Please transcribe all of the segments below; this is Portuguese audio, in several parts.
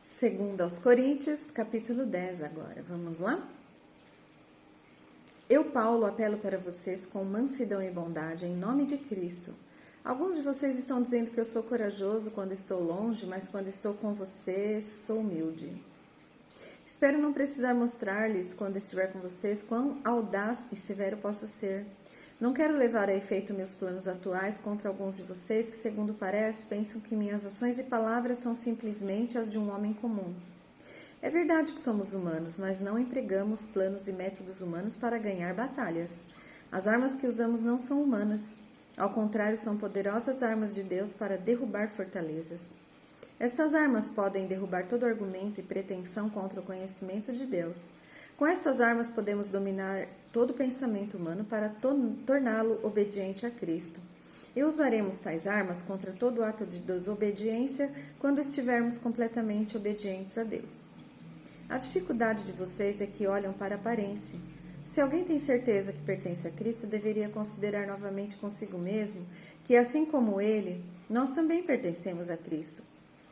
Segundo aos Coríntios, capítulo 10 agora. Vamos lá? Eu, Paulo, apelo para vocês com mansidão e bondade, em nome de Cristo. Alguns de vocês estão dizendo que eu sou corajoso quando estou longe, mas quando estou com vocês, sou humilde. Espero não precisar mostrar-lhes, quando estiver com vocês, quão audaz e severo posso ser. Não quero levar a efeito meus planos atuais contra alguns de vocês que, segundo parece, pensam que minhas ações e palavras são simplesmente as de um homem comum. É verdade que somos humanos, mas não empregamos planos e métodos humanos para ganhar batalhas. As armas que usamos não são humanas. Ao contrário, são poderosas armas de Deus para derrubar fortalezas. Estas armas podem derrubar todo argumento e pretensão contra o conhecimento de Deus. Com estas armas podemos dominar todo pensamento humano para torná-lo obediente a Cristo. E usaremos tais armas contra todo ato de desobediência quando estivermos completamente obedientes a Deus. A dificuldade de vocês é que olham para a aparência. Se alguém tem certeza que pertence a Cristo, deveria considerar novamente consigo mesmo que, assim como ele, nós também pertencemos a Cristo.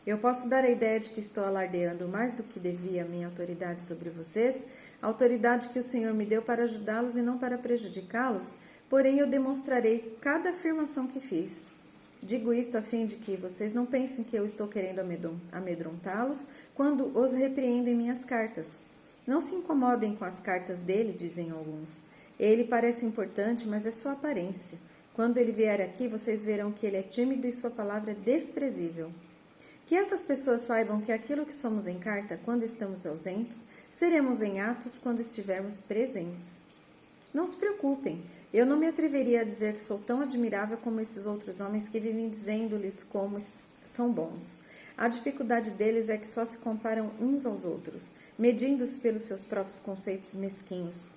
Eu posso dar a ideia de que estou alardeando mais do que devia a minha autoridade sobre vocês, a autoridade que o Senhor me deu para ajudá-los e não para prejudicá-los, porém eu demonstrarei cada afirmação que fiz. Digo isto a fim de que vocês não pensem que eu estou querendo amedrontá-los quando os repreendo em minhas cartas. Não se incomodem com as cartas dele, dizem alguns. Ele parece importante, mas é só aparência. Quando ele vier aqui, vocês verão que ele é tímido e sua palavra é desprezível. Que essas pessoas saibam que aquilo que somos em carta quando estamos ausentes, seremos em atos quando estivermos presentes. Não se preocupem, eu não me atreveria a dizer que sou tão admirável como esses outros homens que vivem dizendo-lhes como são bons. A dificuldade deles é que só se comparam uns aos outros, medindo-se pelos seus próprios conceitos mesquinhos.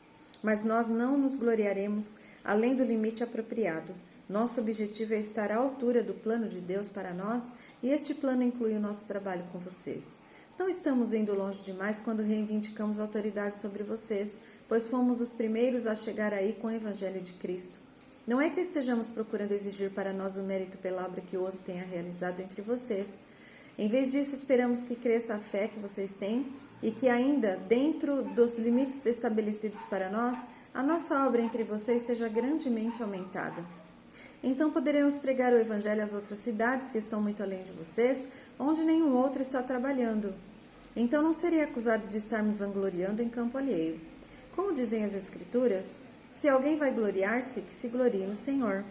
Mas nós não nos gloriaremos além do limite apropriado. Nosso objetivo é estar à altura do plano de Deus para nós, e este plano inclui o nosso trabalho com vocês. Não estamos indo longe demais quando reivindicamos autoridade sobre vocês, pois fomos os primeiros a chegar aí com o Evangelho de Cristo. Não é que estejamos procurando exigir para nós o mérito pela obra que o outro tenha realizado entre vocês. Em vez disso, esperamos que cresça a fé que vocês têm e que ainda, dentro dos limites estabelecidos para nós, a nossa obra entre vocês seja grandemente aumentada. Então poderemos pregar o Evangelho às outras cidades que estão muito além de vocês, onde nenhum outro está trabalhando. Então não serei acusado de estar me vangloriando em campo alheio. Como dizem as Escrituras, se alguém vai gloriar-se, que se glorie no Senhor.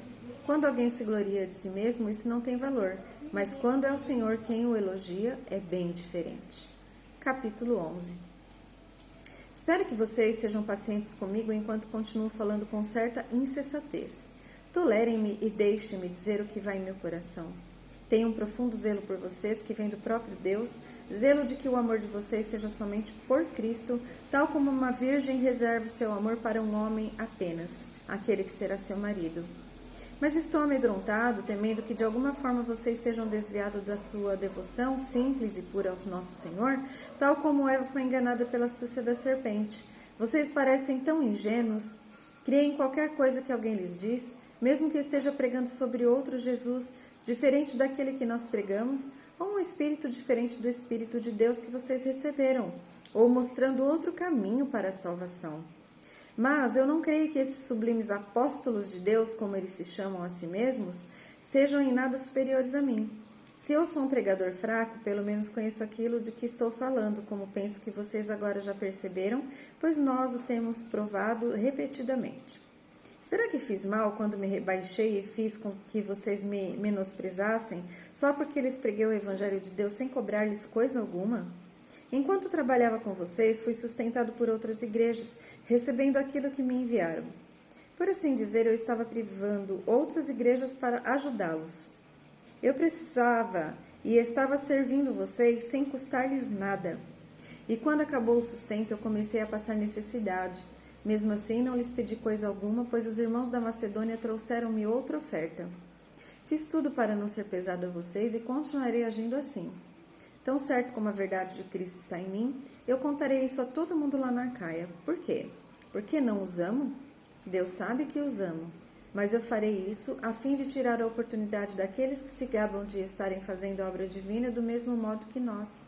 Quando alguém se gloria de si mesmo, isso não tem valor, mas quando é o Senhor quem o elogia, é bem diferente. Capítulo 11. Espero que vocês sejam pacientes comigo enquanto continuo falando com certa insensatez. Tolerem-me e deixem-me dizer o que vai em meu coração. Tenho um profundo zelo por vocês que vem do próprio Deus, zelo de que o amor de vocês seja somente por Cristo, tal como uma virgem reserva o seu amor para um homem apenas, aquele que será seu marido. Mas estou amedrontado, temendo que de alguma forma vocês sejam desviados da sua devoção simples e pura ao nosso Senhor, tal como Eva foi enganada pela astúcia da serpente. Vocês parecem tão ingênuos. Criem em qualquer coisa que alguém lhes diz, mesmo que esteja pregando sobre outro Jesus, diferente daquele que nós pregamos, ou um espírito diferente do Espírito de Deus que vocês receberam, ou mostrando outro caminho para a salvação. Mas eu não creio que esses sublimes apóstolos de Deus, como eles se chamam a si mesmos, sejam em nada superiores a mim. Se eu sou um pregador fraco, pelo menos conheço aquilo de que estou falando, como penso que vocês agora já perceberam, pois nós o temos provado repetidamente. Será que fiz mal quando me rebaixei e fiz com que vocês me menosprezassem, só porque lhes preguei o Evangelho de Deus sem cobrar-lhes coisa alguma? Enquanto trabalhava com vocês, fui sustentado por outras igrejas, recebendo aquilo que me enviaram. Por assim dizer, eu estava privando outras igrejas para ajudá-los. Eu precisava e estava servindo vocês sem custar-lhes nada. E quando acabou o sustento, eu comecei a passar necessidade. Mesmo assim, não lhes pedi coisa alguma, pois os irmãos da Macedônia trouxeram-me outra oferta. Fiz tudo para não ser pesado a vocês e continuarei agindo assim. Tão certo como a verdade de Cristo está em mim, eu contarei isso a todo mundo lá na Acaia. Por quê? Porque não os amo? Deus sabe que os amo. Mas eu farei isso a fim de tirar a oportunidade daqueles que se gabam de estarem fazendo a obra divina do mesmo modo que nós.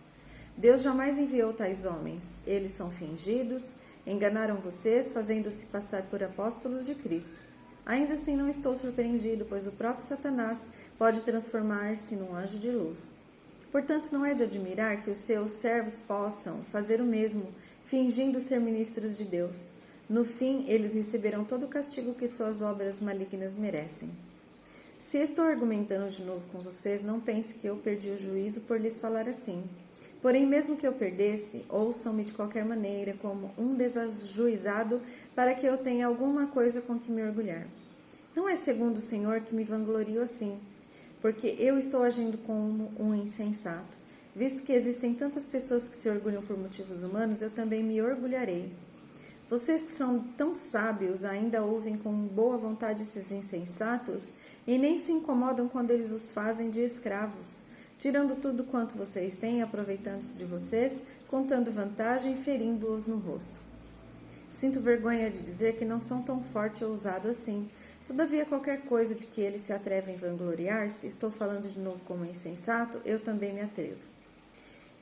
Deus jamais enviou tais homens. Eles são fingidos, enganaram vocês, fazendo-se passar por apóstolos de Cristo. Ainda assim não estou surpreendido, pois o próprio Satanás pode transformar-se num anjo de luz. Portanto, não é de admirar que os seus servos possam fazer o mesmo, fingindo ser ministros de Deus. No fim, eles receberão todo o castigo que suas obras malignas merecem. Se estou argumentando de novo com vocês, não pense que eu perdi o juízo por lhes falar assim. Porém, mesmo que eu perdesse, ouçam-me de qualquer maneira como um desajuizado para que eu tenha alguma coisa com que me orgulhar. Não é segundo o Senhor que me vanglorio assim, porque eu estou agindo como um insensato. Visto que existem tantas pessoas que se orgulham por motivos humanos, eu também me orgulharei. Vocês que são tão sábios ainda ouvem com boa vontade esses insensatos e nem se incomodam quando eles os fazem de escravos, tirando tudo quanto vocês têm, aproveitando-se de vocês, contando vantagem e ferindo-os no rosto. Sinto vergonha de dizer que não são tão forte ou ousado assim. Todavia, qualquer coisa de que eles se atrevem a vangloriar-se, estou falando de novo como insensato, eu também me atrevo.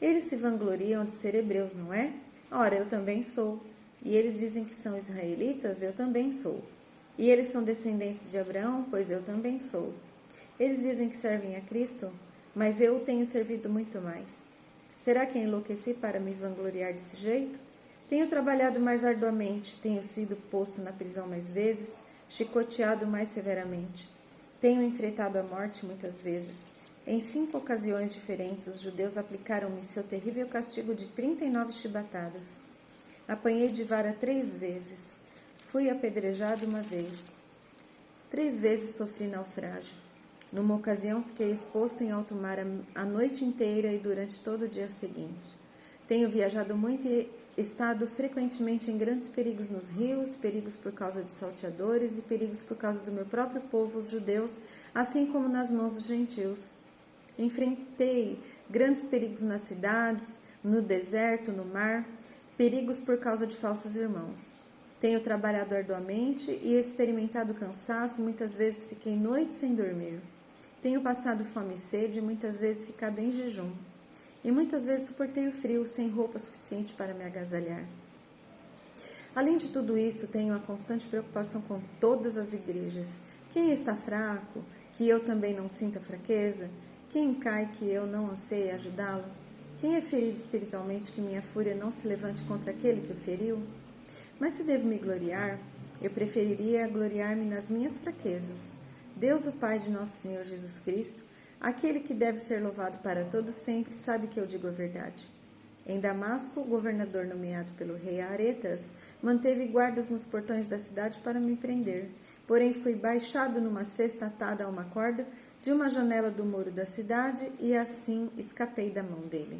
Eles se vangloriam de ser hebreus, não é? Ora, eu também sou. E eles dizem que são israelitas, eu também sou. E eles são descendentes de Abraão, pois eu também sou. Eles dizem que servem a Cristo, mas eu o tenho servido muito mais. Será que enlouqueci para me vangloriar desse jeito? Tenho trabalhado mais arduamente, tenho sido posto na prisão mais vezes, chicoteado mais severamente. Tenho enfrentado a morte muitas vezes. Em 5 ocasiões diferentes, os judeus aplicaram-me seu terrível castigo de 39 chibatadas. Apanhei de vara 3 vezes. Fui apedrejado 1 vez. 3 vezes sofri naufrágio. Numa ocasião, fiquei exposto em alto mar a noite inteira e durante todo o dia seguinte. Tenho viajado muito e estado frequentemente em grandes perigos nos rios, perigos por causa de salteadores e perigos por causa do meu próprio povo, os judeus, assim como nas mãos dos gentios. Enfrentei grandes perigos nas cidades, no deserto, no mar, perigos por causa de falsos irmãos. Tenho trabalhado arduamente e experimentado cansaço, muitas vezes fiquei noites sem dormir. Tenho passado fome e sede e muitas vezes ficado em jejum. E muitas vezes suportei o frio sem roupa suficiente para me agasalhar. Além de tudo isso, tenho a constante preocupação com todas as igrejas. Quem está fraco, que eu também não sinta fraqueza? Quem cai, que eu não anseie ajudá-lo? Quem é ferido espiritualmente, que minha fúria não se levante contra aquele que o feriu? Mas se devo me gloriar, eu preferiria gloriar-me nas minhas fraquezas. Deus, o Pai de nosso Senhor Jesus Cristo, aquele que deve ser louvado para todos sempre, sabe que eu digo a verdade. Em Damasco, o governador nomeado pelo rei Aretas manteve guardas nos portões da cidade para me prender. Porém, fui baixado numa cesta atada a uma corda de uma janela do muro da cidade e assim escapei da mão dele.